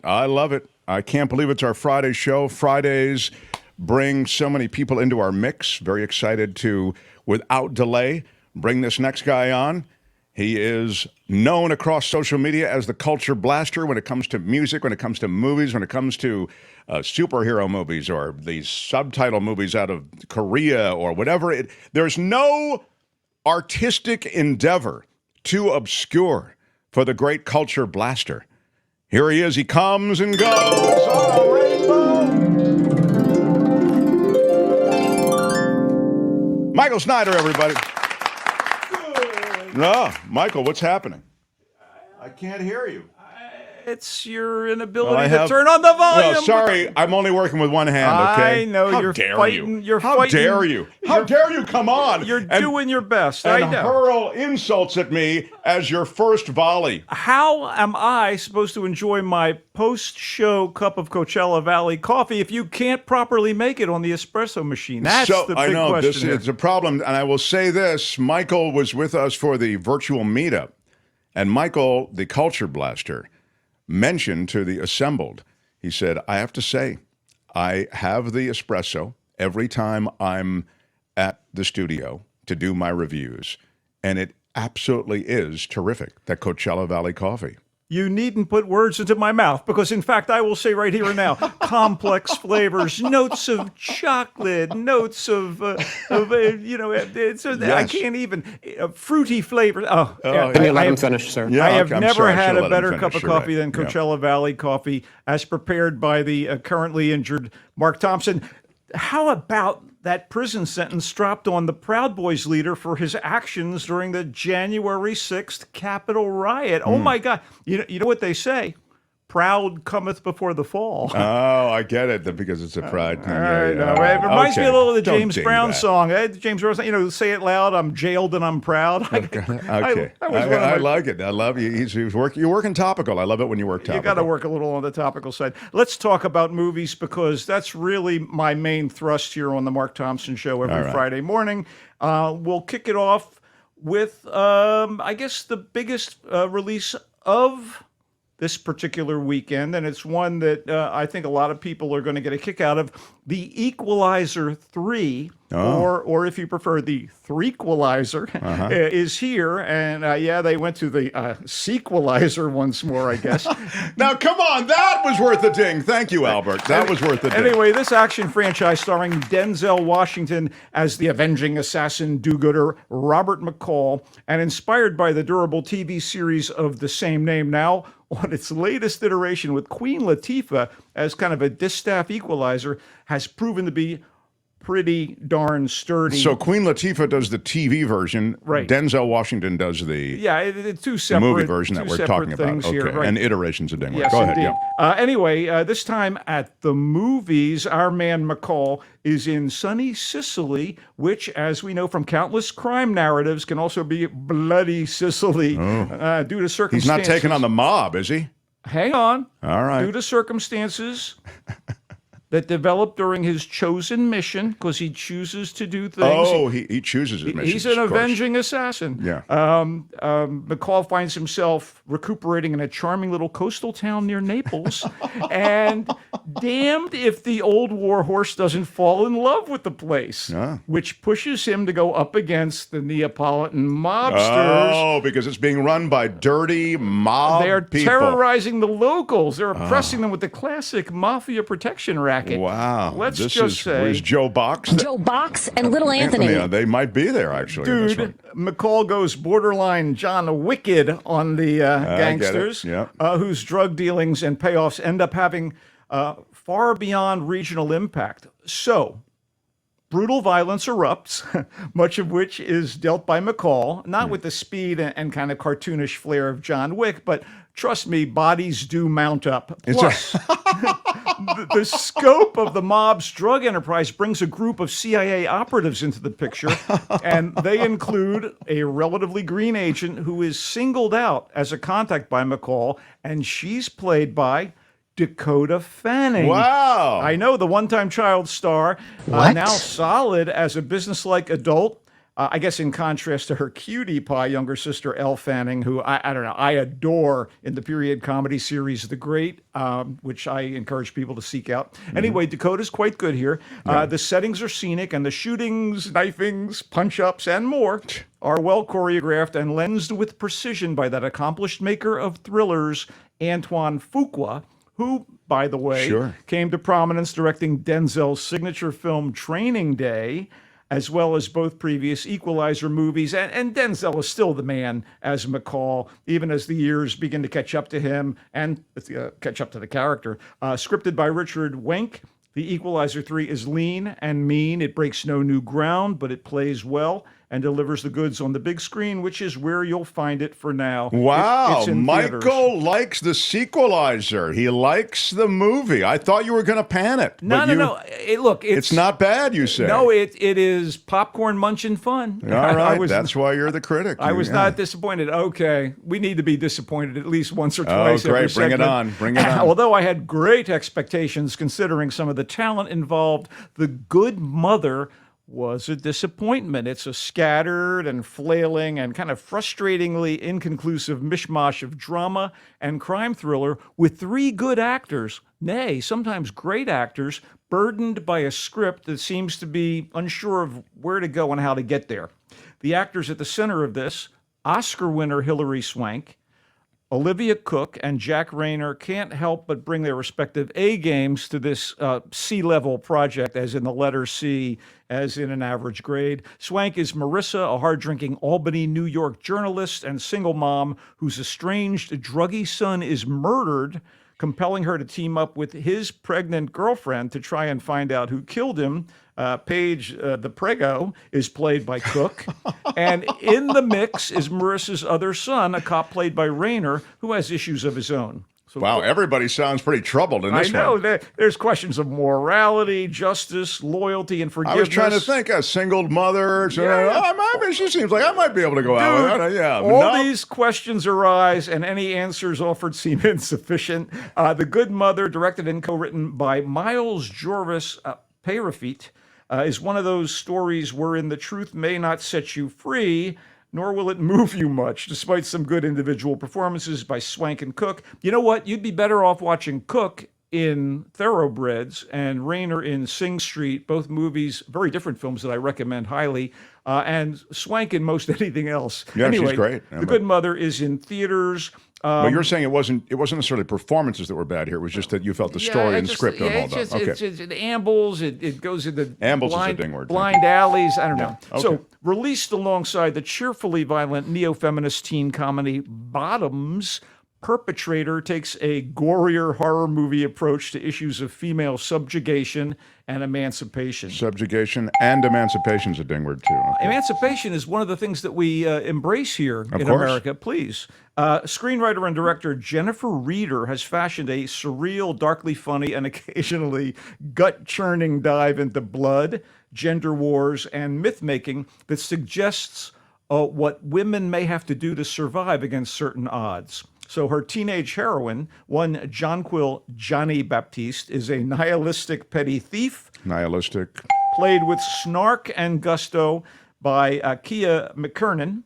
I love it. I can't believe it's our Friday show. Fridays bring so many people into our mix. Very excited to, without delay, bring this next guy on. He is known across social media as the culture blaster when it comes to music, when it comes to movies, when it comes to superhero movies or these subtitle movies out of Korea or whatever. There's no artistic endeavor too obscure for the great culture blaster. Here he is. He comes and goes on a rainbow. Michael Snyder, everybody. No, Michael, what's happening? I can't hear you. It's your inability to turn on the volume. Well, sorry, I'm only working with one hand, okay? I know. How dare you? How dare you? How dare you come on? You're doing your best. And I know. hurl insults at me as your first volley. How am I supposed to enjoy my post-show cup of Coachella Valley coffee if you can't properly make it on the espresso machine? That's the big question. I know, this here. is a problem, and I will say this. Michael was with us for the virtual meetup, and Michael, the culture blaster, mentioned to the assembled, he said, I have to say, I have the espresso every time I'm at the studio to do my reviews, and it absolutely is terrific, that Coachella Valley coffee. You needn't put words into my mouth because, in fact, I will say right here and now, complex flavors, notes of chocolate, notes of Yes. I can't even, fruity flavors. Can you let him finish, sir? Yeah, I have I'm never sorry, I had should've a let him better finish. cup of You're coffee right. than Coachella Valley coffee as prepared by the currently injured Mark Thompson. How about that prison sentence dropped on the Proud Boys leader for his actions during the January 6th Capitol riot? Oh, my God. You know what they say? Proud cometh before the fall. Oh, I get it, because it's a pride thing. It reminds me a little of the Don't James ding Brown that. song. James Brown song, say it loud, I'm jailed and I'm proud. Okay. I like it. I love you. You're working topical. I love it when you work topical. You got to work a little on the topical side. Let's talk about movies because that's really my main thrust here on the Mark Thompson Show every Friday morning. We'll kick it off with, I guess, the biggest release of this particular weekend, and it's one that I think a lot of people are going to get a kick out of. The Equalizer 3, or if you prefer, the Threequalizer, is here. And they went to the Sequelizer once more, I guess. Now, come on, that was worth the ding. Thank you, Albert. That was worth the ding. Anyway, this action franchise starring Denzel Washington as the avenging assassin do-gooder Robert McCall, and inspired by the durable TV series of the same name, now on its latest iteration with Queen Latifah as kind of a distaff equalizer, has proven to be pretty darn sturdy. So Queen Latifah does the TV version. Right. Denzel Washington does the two separate movie version that we're talking about. Here, Okay, right. and iterations of Dingler. Yes, Go ahead. indeed. Yeah. Anyway, this time at the movies, our man McCall is in sunny Sicily, which, as we know from countless crime narratives, can also be bloody Sicily due to circumstances. He's not taking on the mob, is he? Hang on. All right. Due to circumstances that developed during his chosen mission, because he chooses to do things. Oh, he chooses his mission. He's an avenging assassin. Yeah. McCall finds himself recuperating in a charming little coastal town near Naples, and damned if the old war horse doesn't fall in love with the place, which pushes him to go up against the Neapolitan mobsters. Oh, because it's being run by dirty mob They're people. terrorizing the locals. They're oppressing them with the classic mafia protection racket. Wow. Let's this just say... Where's Joe Box? Joe Box and Little Anthony. Yeah, they might be there, actually. in this Dude, one. McCall goes borderline John Wicked on the gangsters, Yeah. whose drug dealings and payoffs end up having far beyond regional impact. So, brutal violence erupts, much of which is dealt by McCall, not with the speed and kind of cartoonish flair of John Wick, but trust me, bodies do mount up. Plus, the scope of the mob's drug enterprise brings a group of CIA operatives into the picture, and they include a relatively green agent who is singled out as a contact by McCall, and she's played by Dakota Fanning. Wow. I know, the one-time child star, now solid as a businesslike adult. I guess in contrast to her cutie pie younger sister, Elle Fanning, who I don't know, I adore in the period comedy series The Great, which I encourage people to seek out. Anyway, Dakota's quite good here. The settings are scenic, and the shootings, knifings, punch-ups, and more are well choreographed and lensed with precision by that accomplished maker of thrillers, Antoine Fuqua, who, by the way, came to prominence directing Denzel's signature film Training Day, as well as both previous Equalizer movies. And Denzel is still the man as McCall, even as the years begin to catch up to him and catch up to the character. Scripted by Richard Wenk, The Equalizer 3 is lean and mean. It breaks no new ground, but it plays well and delivers the goods on the big screen, which is where you'll find it for now. Wow, It's in Michael theaters. likes the Sequelizer. He likes the movie. I thought you were going to pan it. No. Look, It's not bad, you say. No, it is popcorn munching fun. All right, that's why you're the critic. I was not disappointed. Okay, we need to be disappointed at least once or twice. Oh, great. Every Bring it segment. on. Bring it on. Although I had great expectations considering some of the talent involved, The Good Mother was a disappointment. It's a scattered and flailing and kind of frustratingly inconclusive mishmash of drama and crime thriller with three good actors, nay, sometimes great actors, burdened by a script that seems to be unsure of where to go and how to get there. The actors at the center of this, Oscar winner Hilary Swank, Olivia Cook, and Jack Rayner, can't help but bring their respective A games to this C-level project, as in the letter C, as in an average grade. Swank is Marissa, a hard-drinking Albany, New York journalist and single mom whose estranged, druggy son is murdered, compelling her to team up with his pregnant girlfriend to try and find out who killed him. Paige, the Prego, is played by Cook. And in the mix is Marissa's other son, a cop played by Rayner, who has issues of his own. So Wow, everybody sounds pretty troubled in this I know. one. There's questions of morality, justice, loyalty, and I forgiveness. was trying to think, a single mother. She seems like I might be able to go out with that. Yeah, All these questions arise, and any answers offered seem insufficient. The Good Mother, directed and co-written by Miles Jorvis Peyrafit, is one of those stories wherein the truth may not set you free, nor will it move you much, despite some good individual performances by Swank and Cook. You know what? You'd be better off watching Cook in Thoroughbreds and Rayner in Sing Street, both movies, very different films that I recommend highly, and Swank in most anything else. Yeah, anyway, she's great. The Good Mother is in theaters. But you're saying it wasn't necessarily performances that were bad here. It was just that you felt the story and the script don't hold up. Okay. It ambles. It goes into Ambles is a ding word. blind alleys. I don't know. Okay. So released alongside the cheerfully violent neo-feminist teen comedy Bottoms, Perpetrator takes a gorier horror movie approach to issues of female subjugation and emancipation. Subjugation and emancipation's a ding word too. Okay. Emancipation is one of the things that we embrace here in course. America, please. Screenwriter and director Jennifer Reeder has fashioned a surreal, darkly funny, and occasionally gut-churning dive into blood, gender wars, and myth-making that suggests what women may have to do to survive against certain odds. So her teenage heroine, one Jonquil Johnny Baptiste, is a nihilistic petty thief. Nihilistic. Played with snark and gusto by Kia McKernan.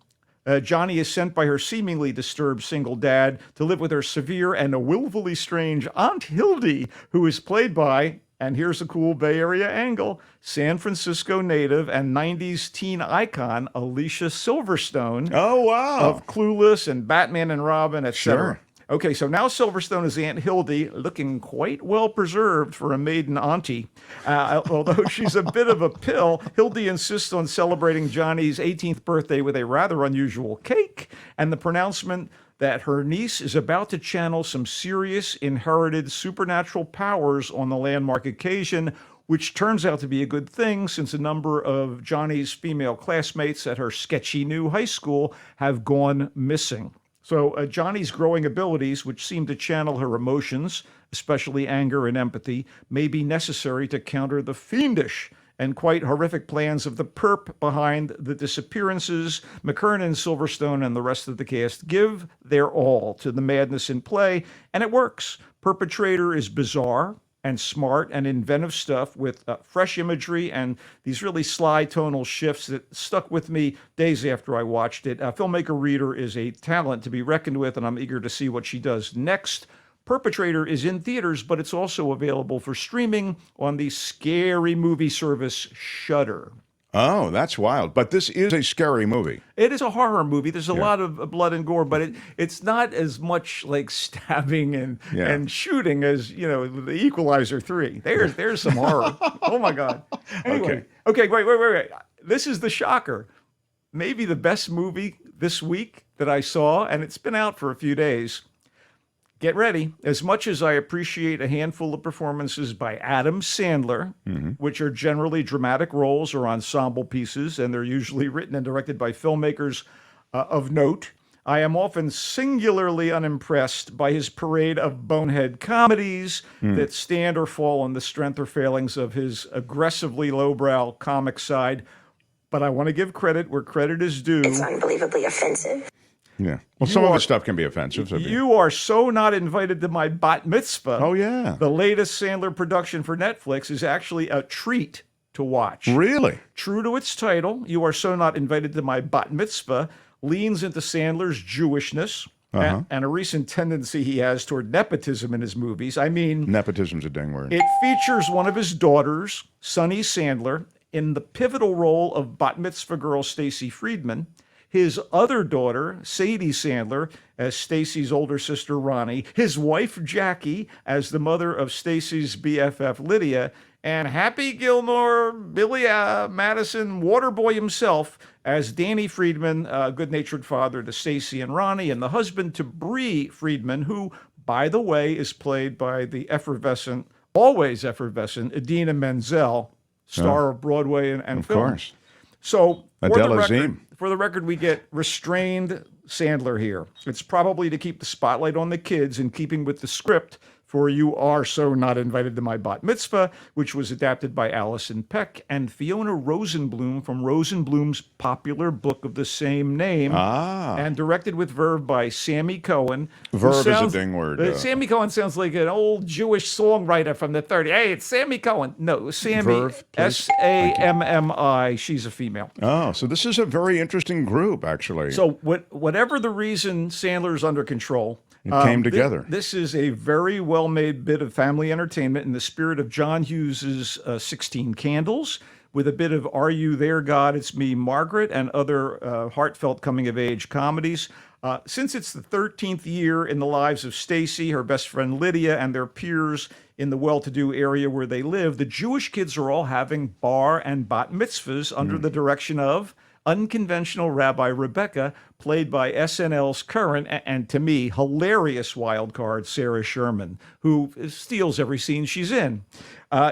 Johnny is sent by her seemingly disturbed single dad to live with her severe and willfully strange Aunt Hildy, who is played by, and here's a cool Bay Area angle, San Francisco native and 90s teen icon Alicia Silverstone. Oh, wow. Of Clueless and Batman and Robin, etc. Sure. Okay, so now Silverstone is Aunt Hildy, looking quite well preserved for a maiden auntie. Although she's a bit of a pill, Hildy insists on celebrating Johnny's 18th birthday with a rather unusual cake and the pronouncement that her niece is about to channel some serious inherited supernatural powers on the landmark occasion, which turns out to be a good thing since a number of Johnny's female classmates at her sketchy new high school have gone missing. So Johnny's growing abilities, which seem to channel her emotions, especially anger and empathy, may be necessary to counter the fiendish and quite horrific plans of the perp behind the disappearances. McKernan, Silverstone, and the rest of the cast give their all to the madness in play, and it works. Perpetrator is bizarre and smart and inventive stuff with fresh imagery and these really sly tonal shifts that stuck with me days after I watched it. Filmmaker Reader is a talent to be reckoned with, and I'm eager to see what she does next. Perpetrator is in theaters, but it's also available for streaming on the scary movie service Shudder. Oh, that's wild. But this is a scary movie. It is a horror movie. There's a lot of blood and gore, but it's not as much like stabbing and shooting as, the Equalizer 3. There's some horror. Oh my God. Anyway, okay, wait. This is the shocker. Maybe the best movie this week that I saw, and it's been out for a few days. Get ready. As much as I appreciate a handful of performances by Adam Sandler, which are generally dramatic roles or ensemble pieces, and they're usually written and directed by filmmakers of note, I am often singularly unimpressed by his parade of bonehead comedies that stand or fall on the strength or failings of his aggressively lowbrow comic side. But I want to give credit where credit is due. It's unbelievably offensive. Yeah. Well, some of the stuff can be offensive. You are so not invited to my bat mitzvah. Oh, yeah. The latest Sandler production for Netflix is actually a treat to watch. Really? True to its title, You Are So Not Invited to My Bat Mitzvah leans into Sandler's Jewishness and a recent tendency he has toward nepotism in his movies. I mean, Nepotism's a dang word. it features one of his daughters, Sonny Sandler, in the pivotal role of bat mitzvah girl Stacy Friedman. His other daughter, Sadie Sandler, as Stacy's older sister, Ronnie. His wife, Jackie, as the mother of Stacy's BFF, Lydia. And Happy Gilmore, Billy Madison, Waterboy himself, as Danny Friedman, good-natured father to Stacy and Ronnie, and the husband to Bree Friedman, who, by the way, is played by the always effervescent, Idina Menzel, star of Broadway and film. Of course. So, Adele Azim. for the record, we get restrained Sandler here. It's probably to keep the spotlight on the kids in keeping with the script for You Are So Not Invited to My Bat Mitzvah, which was adapted by Allison Peck and Fiona Rosenblum from Rosenblum's popular book of the same name, and directed with verve by Sammy Cohen. Verve is a ding word. Sammy Cohen sounds like an old Jewish songwriter from the 30s. Hey, it's Sammy Cohen. No, Sammy, Verve, please. Sammi. She's a female. Oh, so this is a very interesting group, actually. So whatever the reason Sandler's under control, it came together. This is a very well-made bit of family entertainment in the spirit of John Hughes's 16 Candles, with a bit of Are You There, God? It's Me, Margaret, and other heartfelt coming-of-age comedies. Since it's the 13th year in the lives of Stacy, her best friend Lydia, and their peers in the well-to-do area where they live, the Jewish kids are all having bar and bat mitzvahs under the direction of unconventional Rabbi Rebecca, played by SNL's current and, to me, hilarious wild card Sarah Sherman, who steals every scene she's in.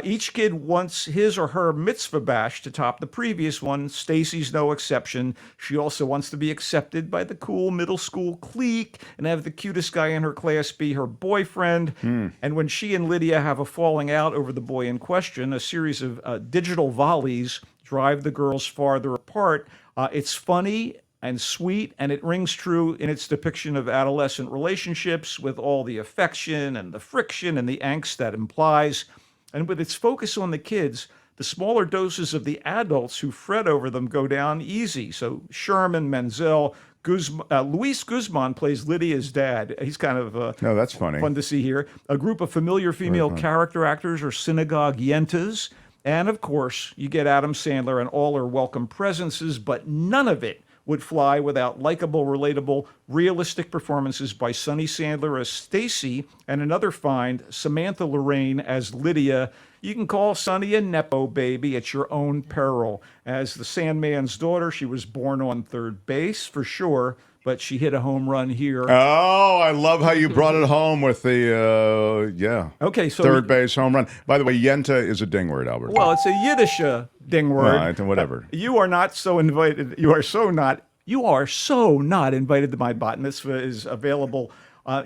Each kid wants his or her mitzvah bash to top the previous one. Stacy's no exception. She also wants to be accepted by the cool middle school clique and have the cutest guy in her class be her boyfriend. And when she and Lydia have a falling out over the boy in question, a series of digital volleys drive the girls farther apart. It's funny and sweet, and it rings true in its depiction of adolescent relationships with all the affection and the friction and the angst that implies. And with its focus on the kids, the smaller doses of the adults who fret over them go down easy. So Sherman, Menzel, Luis Guzman plays Lydia's dad. He's kind of that's funny. Fun to see here. A group of familiar female character actors are synagogue yentas. And, of course, you get Adam Sandler and all her welcome presences, but none of it would fly without likable, relatable, realistic performances by Sonny Sandler as Stacy and another find, Samantha Lorraine as Lydia. You can call Sonny a Nepo baby at your own peril. As the Sandman's daughter, she was born on third base, for sure, but she hit a home run here. Oh, I love how you brought it home with the, Okay, so third base home run. By the way, Yenta is a ding word, Albert. Well, it's a Yiddish ding word. Right, whatever. You are not so invited. You are so not invited to my bat mitzvah is available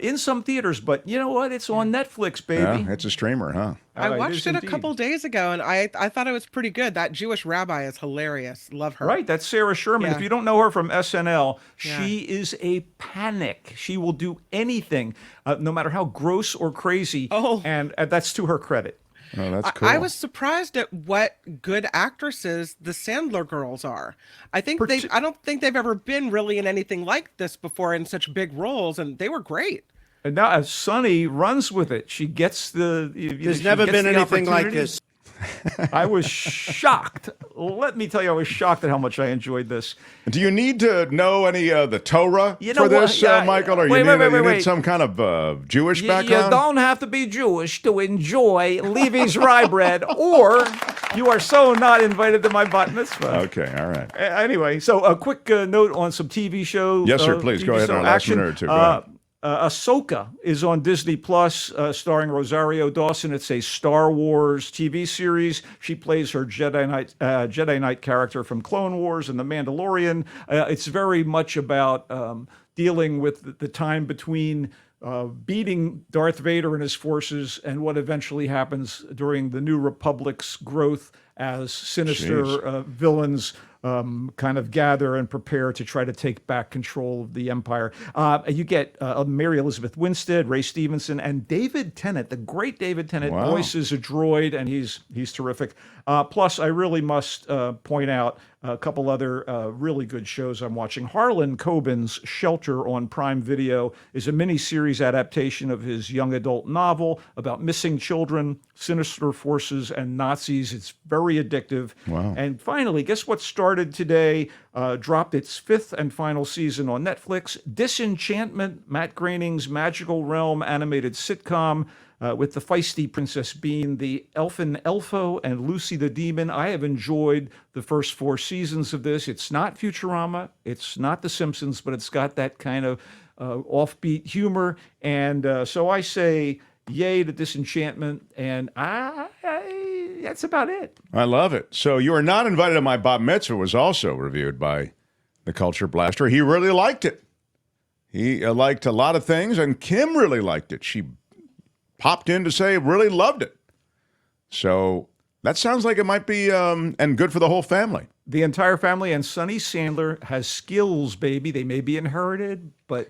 in some theaters. But you know what? It's on Netflix, baby. Yeah, it's a streamer, huh? I It watched is it a indeed. couple days ago, and I thought it was pretty good. That Jewish rabbi is hilarious. Love her. Right, that's Sarah Sherman. Yeah. If you don't know her from SNL, Yeah. she is a panic. She will do anything, no matter how gross or crazy. Oh. And that's to her credit. Oh, that's cool. I was surprised at what good actresses the Sandler girls are. I don't think they've ever been really in anything like this before in such big roles, and they were great. And now Sunny runs with it. She gets the. There's never been anything like this. I was shocked. Let me tell you, I was shocked at how much I enjoyed this. Do you need to know any of the Torah You know for this, what? Yeah, Michael? Or wait, you wait, need wait. some kind of Jewish You background? don't have to be Jewish to enjoy Levy's rye bread, or you are so not invited to my bat mitzvah. Okay, all right. Anyway, so a quick note on some TV shows. Yes, sir, please, go ahead in our last minute or two. Go ahead. Ahsoka is on Disney Plus, starring Rosario Dawson. It's a Star Wars TV series. She plays her Jedi Knight character from Clone Wars and The Mandalorian. It's very much about dealing with the time between beating Darth Vader and his forces and what eventually happens during the New Republic's growth as sinister villains kind of gather and prepare to try to take back control of the Empire. You get Mary Elizabeth Winstead, Ray Stevenson, and David Tennant. The great David Tennant Wow. voices a droid, and he's terrific. Plus, I really must point out a couple other really good shows I'm watching. Harlan Coben's Shelter on Prime Video is a miniseries adaptation of his young adult novel about missing children, sinister forces, and Nazis. It's very addictive. Wow. And finally, guess what started today? Dropped its fifth and final season on Netflix. Disenchantment, Matt Groening's Magical Realm animated sitcom. With the feisty Princess Bean, the Elfin Elfo, and Lucy the Demon. I have enjoyed the first 4 seasons of this. It's not Futurama, it's not The Simpsons, but it's got that kind of offbeat humor. And so I say yay to Disenchantment, and that's about it. I love it. So You Are Not Invited to My Bat Mitzvah was also reviewed by the Culture Blaster. He really liked it. He liked a lot of things, and Kim really liked it. She popped in to say really loved it. So that sounds like it might be and good for the whole family. The entire family, and Sunny Sandler has skills, baby. They may be inherited, but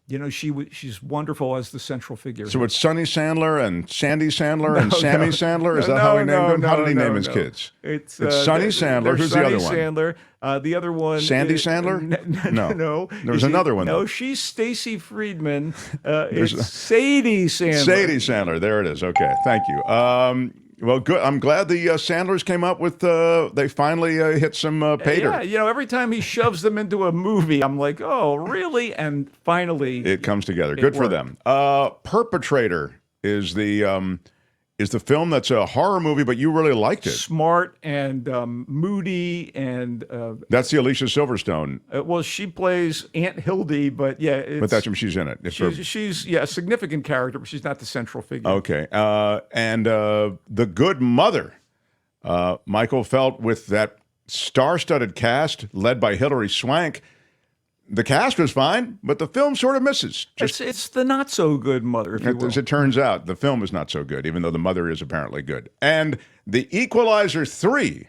you know she's wonderful as the central figure. So it's Sonny Sandler and Sandy Sandler and Sammy Sandler? Is that how he named them? How did he name his kids? It's Sonny Sandler. Who's the other one? Sandler. The other one. Sandy Sandler? No. There was another one, No, though. she's Stacy Friedman. It's Sadie Sandler. Sadie Sandler. There it is. Okay. Thank you. Well, good. I'm glad the Sandlers came up with, they finally hit some pay dirt. Yeah, you know, every time he shoves them into a movie, I'm like, oh, really? And finally, It comes together. Good for them. Perpetrator is the film that's a horror movie, but you really liked it. smart and moody and That's the Alicia Silverstone, well, she plays Aunt Hildy, but yeah, but that's when she's in it. It's her- she's a significant character, but she's not the central figure. Okay. And The Good Mother, Michael felt with that star-studded cast led by Hilary Swank, the cast was fine, but the film sort of misses. It's the not so good mother, if you will. As it turns out, the film is not so good, even though the mother is apparently good. And The Equalizer 3.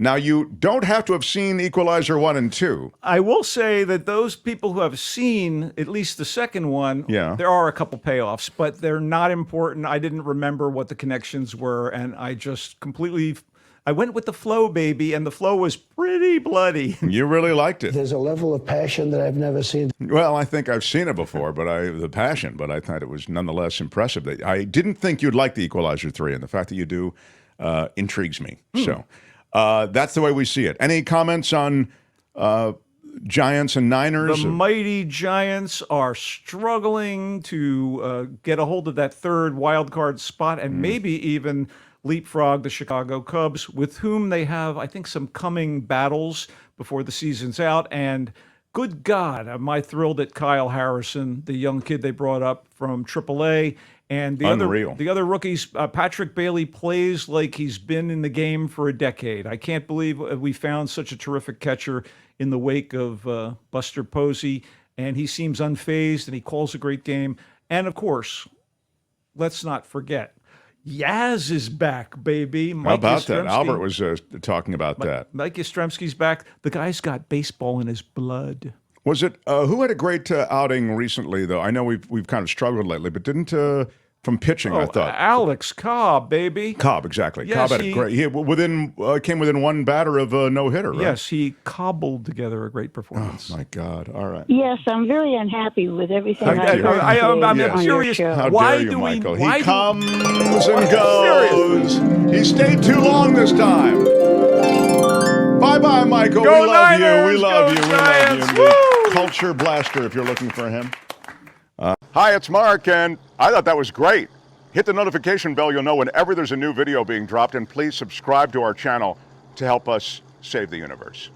Now, you don't have to have seen Equalizer 1 and 2. I will say that those people who have seen at least the second one, Yeah. there are a couple payoffs, but they're not important. I didn't remember what the connections were, and I just I went with the flow, baby, and the flow was pretty bloody. You really liked it. There's a level of passion that I've never seen. Well, I think I've seen it before, but the passion, but I thought it was nonetheless impressive. I didn't think you'd like The Equalizer 3, and the fact that you do intrigues me. So that's the way we see it. Any comments on Giants and Niners? The mighty Giants are struggling to get a hold of that third wild card spot and maybe even leapfrog the Chicago Cubs, with whom they have, I think, some coming battles before the season's out. And good God, am I thrilled at Kyle Harrison, the young kid they brought up from AAA. And the Unreal. the other rookies, Patrick Bailey plays like he's been in the game for a decade. I can't believe we found such a terrific catcher in the wake of Buster Posey. and he seems unfazed, and he calls a great game. And of course, let's not forget, Yaz is back, baby. How about that? Albert was talking about that. Mike Yastrzemski's back. The guy's got baseball in his blood. Was it who had a great outing recently, though? I know we've kind of struggled lately, but didn't from pitching, I thought. Alex Cobb, baby. Cobb, exactly. Yes, Cobb had a great. He came within one batter of a no-hitter, right? Yes, he cobbled together a great performance. Oh, my God. All right. Yes, I'm very unhappy with everything How dare you. I'm Yes. curious. How Why dare you, do we- Michael? why He do- comes and goes. He stayed too long this time. Bye-bye, Michael. Go we love Niners! you. We love Go you. We Giants! love you. Woo! The Culture Blaster, if you're looking for him. Hi, it's Mark, and I thought that was great. Hit the notification bell. You'll know whenever there's a new video being dropped, and please subscribe to our channel to help us save the universe.